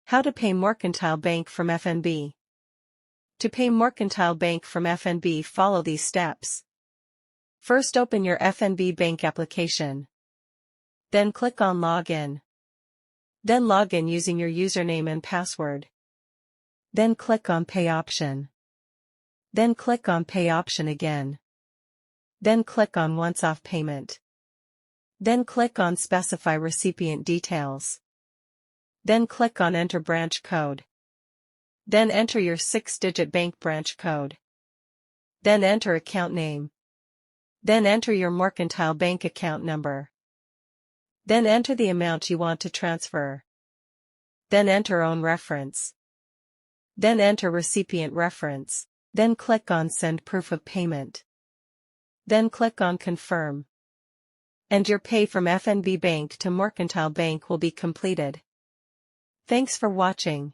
How to pay Mercantile Bank from FNB. To pay Mercantile Bank from FNB, follow these steps. First, open your FNB Bank application. Then click on Login. Then log in using your username and password. Then click on Pay option. Then click on Pay option again. Then click on Once Off Payment. Then click on Specify Recipient Details. Then click on Enter Branch Code. Then enter your 6-digit bank branch code. Then enter account name. Then enter your Mercantile Bank account number. Then enter the amount you want to transfer. Then enter own reference. Then enter recipient reference. Then click on Send Proof of Payment. Then click on Confirm. And your pay from FNB Bank to Mercantile Bank will be completed. Thanks for watching.